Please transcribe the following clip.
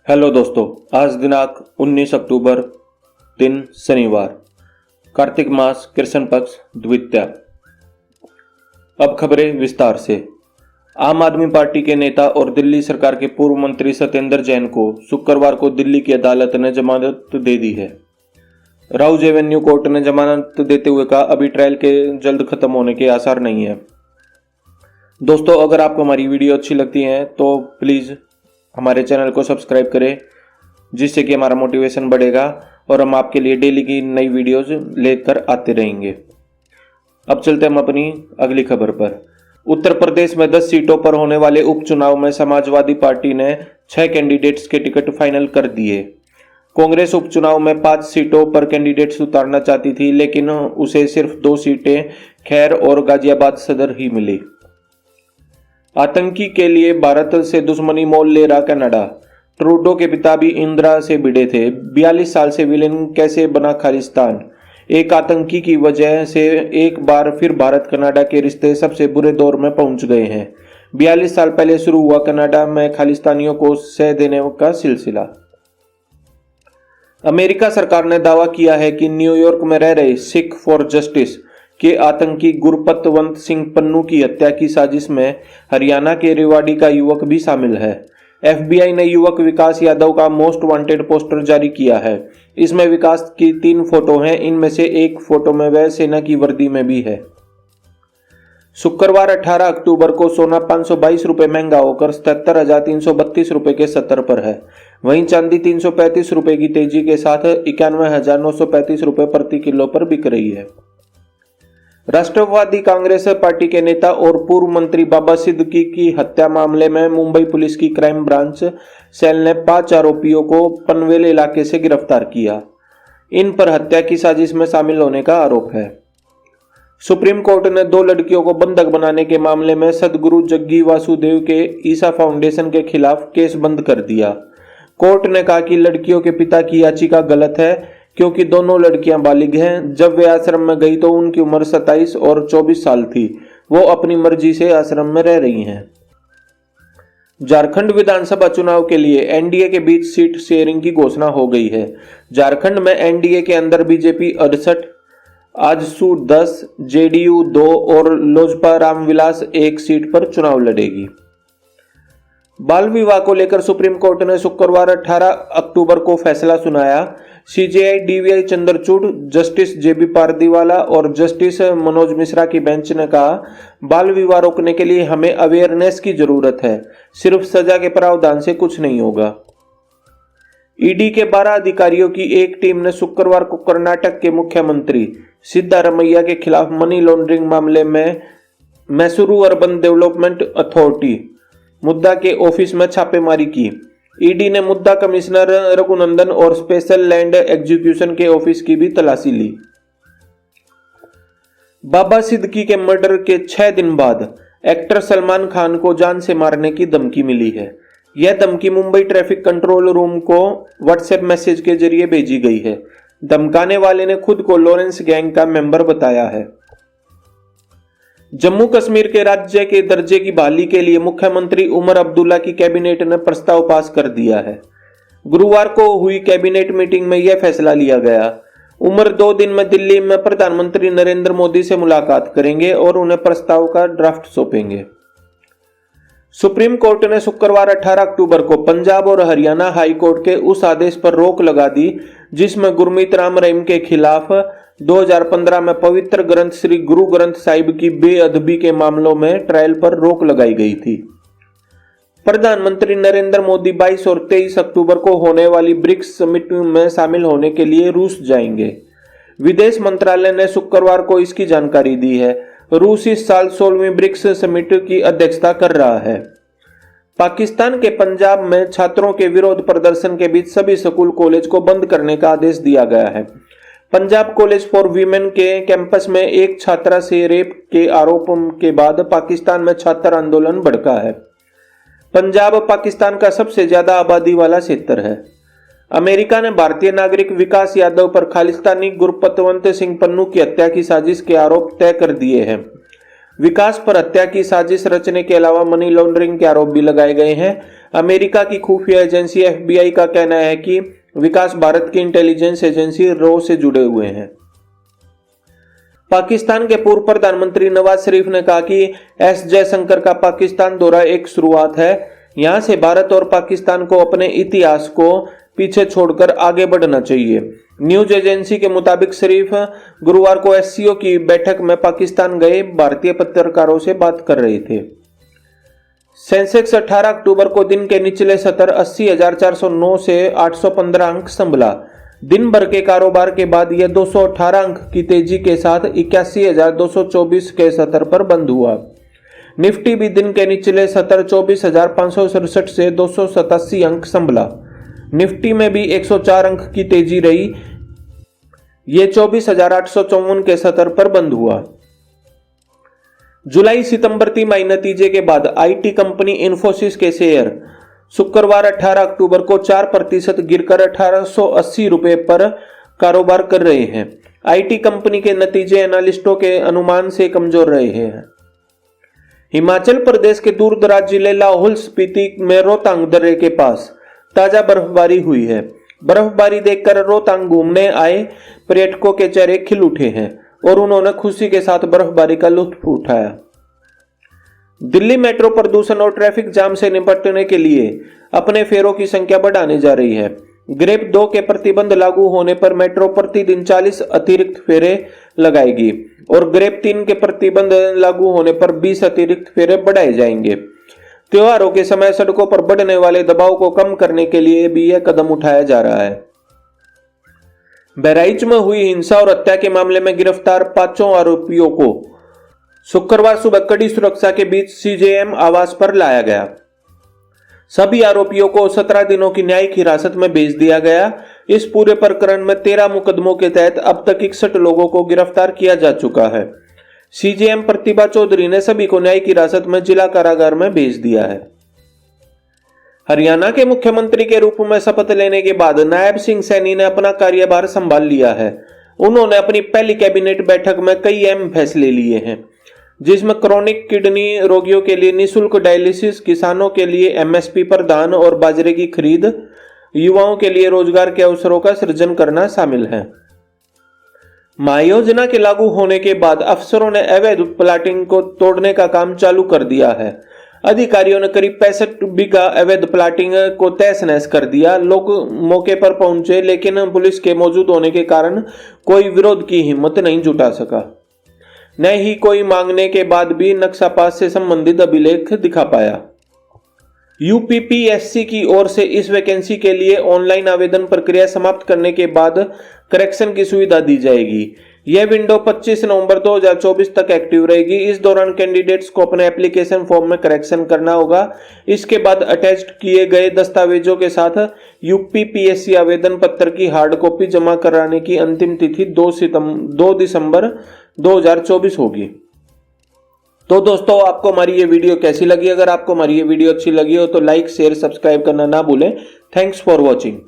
Hello दोस्तों, आज दिनांक 19 अक्टूबर, दिन शनिवार, कार्तिक मास कृष्ण पक्ष द्वितीया। अब खबरें विस्तार से। आम आदमी पार्टी के नेता और दिल्ली सरकार के पूर्व मंत्री सत्येंद्र जैन को शुक्रवार को दिल्ली की अदालत ने जमानत दे दी है। राउज एवेन्यू कोर्ट ने जमानत देते हुए कहा, अभी ट्रायल के जल्द खत्म होने के आसार नहीं है। दोस्तों, अगर आपको हमारी वीडियो अच्छी लगती है तो प्लीज़ हमारे चैनल को सब्सक्राइब करें, जिससे कि हमारा मोटिवेशन बढ़ेगा और हम आपके लिए डेली की नई वीडियोस लेकर आते रहेंगे। अब चलते हम अपनी अगली खबर पर। उत्तर प्रदेश में 10 सीटों पर होने वाले उपचुनाव में समाजवादी पार्टी ने 6 कैंडिडेट्स के टिकट फाइनल कर दिए। कांग्रेस उपचुनाव में 5 सीटों पर कैंडिडेट्स उतारना चाहती थी, लेकिन उसे सिर्फ 2 सीटें खैर और गाजियाबाद सदर ही मिली। आतंकी के लिए भारत से दुश्मनी मोल ले रहा कनाडा। ट्रूडो के पिता भी इंदिरा से भिड़े थे। 42 साल से विलेन कैसे बना खालिस्तान। एक आतंकी की वजह से एक बार फिर भारत कनाडा के रिश्ते सबसे बुरे दौर में पहुंच गए हैं। 42 साल पहले शुरू हुआ कनाडा में खालिस्तानियों को सह देने का सिलसिला। अमेरिका सरकार ने दावा किया है कि न्यूयॉर्क में रह रहे सिख फॉर जस्टिस के आतंकी गुरपतवंत सिंह पन्नू की हत्या की साजिश में हरियाणा के रेवाड़ी का युवक भी शामिल है। एफबीआई ने युवक विकास यादव का मोस्ट वांटेड पोस्टर जारी किया है। इसमें विकास की 3 फोटो हैं। इनमें से एक फोटो में वह सेना की वर्दी में भी है। शुक्रवार 18 अक्टूबर को सोना 522 रुपए महंगा होकर 77,332 रुपए के स्तर पर है। वहीं चांदी 335 रुपए की तेजी के साथ 91,935 रुपए प्रति किलो पर बिक रही है। राष्ट्रवादी कांग्रेस पार्टी के नेता और पूर्व मंत्री बाबा सिद्दीकी की हत्या मामले में मुंबई पुलिस की क्राइम ब्रांच सेल ने 5 आरोपियों को पनवेल इलाके से गिरफ्तार किया। इन पर हत्या की साजिश में शामिल होने का आरोप है। सुप्रीम कोर्ट ने 2 लड़कियों को बंधक बनाने के मामले में सदगुरु जग्गी वासुदेव के ईसा फाउंडेशन के खिलाफ केस बंद कर दिया। कोर्ट ने कहा कि लड़कियों के पिता की याचिका गलत है, क्योंकि दोनों लड़कियां बालिग हैं। जब वे आश्रम में गई तो उनकी उम्र 27 और 24 साल थी। वो अपनी मर्जी से आश्रम में रह रही हैं। झारखंड विधानसभा चुनाव के लिए एनडीए के बीच सीट शेयरिंग की घोषणा हो गई है। झारखंड में एनडीए के अंदर बीजेपी 68, आजसू 10, जेडीयू 2 और लोजपा रामविलास 1 सीट पर चुनाव लड़ेगी। बाल विवाह को लेकर सुप्रीम कोर्ट ने शुक्रवार 18 अक्टूबर को फैसला सुनाया। सीजेआई डीवीआई चंद्रचूड़, जस्टिस जेबी पारदीवाला और जस्टिस मनोज मिश्रा की बेंच ने कहा, बाल विवाह रोकने के लिए हमें अवेयरनेस की जरूरत है, सिर्फ सजा के प्रावधान से कुछ नहीं होगा। ईडी के 12 अधिकारियों की एक टीम ने शुक्रवार को कर्नाटक के मुख्यमंत्री सिद्धारमैया के खिलाफ मनी लॉन्ड्रिंग मामले में मैसूरू अर्बन डेवलपमेंट अथॉरिटी मुद्दा के ऑफिस में छापेमारी की। ईडी ने मुद्दा कमिश्नर रघुनंदन और स्पेशल लैंड एग्जीक्यूशन के ऑफिस की भी तलाशी ली। बाबा सिद्दीकी के मर्डर के 6 दिन बाद एक्टर सलमान खान को जान से मारने की धमकी मिली है। यह धमकी मुंबई ट्रैफिक कंट्रोल रूम को व्हाट्सएप मैसेज के जरिए भेजी गई है। धमकाने वाले ने खुद को लॉरेंस गैंग का मेंबर बताया है। जम्मू कश्मीर के राज्य के दर्जे की बहाली के लिए मुख्यमंत्री उमर अब्दुल्ला की कैबिनेट ने प्रस्ताव पास कर दिया है। गुरुवार को हुई कैबिनेट मीटिंग में यह फैसला लिया गया। उमर 2 दिन में दिल्ली में प्रधानमंत्री नरेंद्र मोदी से मुलाकात करेंगे और उन्हें प्रस्ताव का ड्राफ्ट सौंपेंगे। सुप्रीम कोर्ट ने शुक्रवार 18 अक्टूबर को पंजाब और हरियाणा हाई कोर्ट के उस आदेश पर रोक लगा दी, जिसमें गुरमीत राम रहीम के खिलाफ 2015 में पवित्र ग्रंथ श्री गुरु ग्रंथ साहिब की बेअदबी के मामलों में ट्रायल पर रोक लगाई गई थी। प्रधानमंत्री नरेंद्र मोदी 22 और 23 अक्टूबर को होने वाली ब्रिक्स समिट में शामिल होने के लिए रूस जाएंगे। विदेश मंत्रालय ने शुक्रवार को इसकी जानकारी दी है। रूस इस साल 16वीं ब्रिक्स समिट की अध्यक्षता कर रहा है। पाकिस्तान के पंजाब में छात्रों के विरोध प्रदर्शन के बीच सभी स्कूल कॉलेज को बंद करने का आदेश दिया गया है। पंजाब कॉलेज फॉर वीमेन के कैंपस में एक छात्रा से रेप के आरोप के बाद पाकिस्तान में छात्र आंदोलन भड़का है। पंजाब पाकिस्तान का सबसे ज्यादा आबादी वाला क्षेत्र है। अमेरिका ने भारतीय नागरिक विकास यादव पर खालिस्तानी गुरपतवंत सिंह पन्नू की हत्या की साजिश के आरोप तय कर दिए हैं। विकास पर हत्या की साजिश रचने के अलावा मनी लॉन्ड्रिंग के आरोप भी लगाए गए हैं। अमेरिका की खुफिया एजेंसी FBI का कहना है कि विकास भारत की इंटेलिजेंस एजेंसी रॉ से जुड़े हुए हैं। पाकिस्तान के पूर्व प्रधानमंत्री नवाज शरीफ ने कहा कि एस जयशंकर का पाकिस्तान दौरा एक शुरुआत है। यहां से भारत और पाकिस्तान को अपने इतिहास को पीछे छोड़कर आगे बढ़ना चाहिए। न्यूज एजेंसी के मुताबिक शरीफ गुरुवार को SCO की बैठक में पाकिस्तान गए भारतीय पत्रकारों से बात कर रहे थे। सेंसेक्स 18 अक्टूबर को दिन के निचले स्तर 80,409 से 815 अंक संभला। दिन भर के कारोबार के बाद यह 218 अंक की तेजी के साथ 81,224 के स्तर पर बंद हुआ। निफ्टी भी दिन के निचले स्तर 24,567 से 287 अंक संभला। निफ्टी में भी 104 अंक की तेजी रही। यह 24,854 के स्तर पर बंद हुआ। जुलाई सितंबर तिमाही नतीजे के बाद IT कंपनी इन्फोसिस के शेयर शुक्रवार 18 अक्टूबर को 4% गिरकर 1880 रुपए पर कारोबार कर रहे हैं। IT कंपनी के नतीजे एनालिस्टों के अनुमान से कमजोर रहे हैं। हिमाचल प्रदेश के दूर दराज जिले लाहौल स्पीति में रोहतांग दर्रे के पास ताजा बर्फबारी हुई है। बर्फबारी देखकर रोहतांग घूमने आए पर्यटकों के चेहरे खिल उठे हैं और उन्होंने खुशी के साथ बर्फबारी का लुत्फ उठाया। दिल्ली मेट्रो प्रदूषण और ट्रैफिक जाम से निपटने के लिए अपने फेरों की संख्या बढ़ाने जा रही है। ग्रेप 2 के प्रतिबंध लागू होने पर मेट्रो प्रतिदिन 40 अतिरिक्त फेरे लगाएगी और ग्रेप 3 के प्रतिबंध लागू होने पर 20 अतिरिक्त फेरे बढ़ाए जाएंगे। त्योहारों के समय सड़कों पर बढ़ने वाले दबाव को कम करने के लिए भी यह कदम उठाया जा रहा है। बहराइच में हुई हिंसा और हत्या के मामले में गिरफ्तार 5 आरोपियों को शुक्रवार सुबह कड़ी सुरक्षा के बीच CJM आवास पर लाया गया। सभी आरोपियों को 17 दिनों की न्यायिक हिरासत में भेज दिया गया। इस पूरे प्रकरण में 13 मुकदमों के तहत अब तक 61 लोगों को गिरफ्तार किया जा चुका है। CJM प्रतिभा चौधरी ने सभी को न्यायिक हिरासत में जिला कारागार में भेज दिया है। हरियाणा के मुख्यमंत्री के रूप में शपथ लेने के बाद नायब सिंह सैनी ने अपना कार्यभार संभाल लिया है। उन्होंने अपनी पहली कैबिनेट बैठक में कई अहम फैसले लिए हैं, जिसमें क्रोनिक किडनी रोगियों के लिए निःशुल्क डायलिसिस, किसानों के लिए MSP पर धान और बाजरे की खरीद, युवाओं के लिए रोजगार के अवसरों का सृजन करना शामिल है। महायोजना के लागू होने के बाद अफसरों ने अवैध प्लाटिंग को तोड़ने का काम चालू कर दिया है। अधिकारियों ने करीब 65 बीघा अवैध प्लाटिंग को तहस नहस कर दिया। लोग मौके पर पहुंचे, लेकिन पुलिस के मौजूद होने के कारण कोई विरोध की हिम्मत नहीं जुटा सका। न ही कोई मांगने के बाद भी नक्शा पास से संबंधित अभिलेख दिखा पाया। UPPSC की ओर से इस वैकेंसी के लिए ऑनलाइन आवेदन प्रक्रिया समाप्त करने के बाद करेक्शन की सुविधा दी जाएगी। यह विंडो 25 नवंबर 2024 तक एक्टिव रहेगी। इस दौरान कैंडिडेट्स को अपने एप्लीकेशन फॉर्म में करेक्शन करना होगा। इसके बाद अटैच्ड किए गए दस्तावेजों के साथ UPPSC आवेदन पत्र की हार्ड कॉपी जमा कराने की अंतिम तिथि 2 दिसंबर 2024 होगी। तो दोस्तों, आपको हमारी ये वीडियो कैसी लगी? अगर आपको हमारी ये वीडियो अच्छी लगी हो तो लाइक, शेयर, सब्सक्राइब करना ना भूलें। Thanks for watching.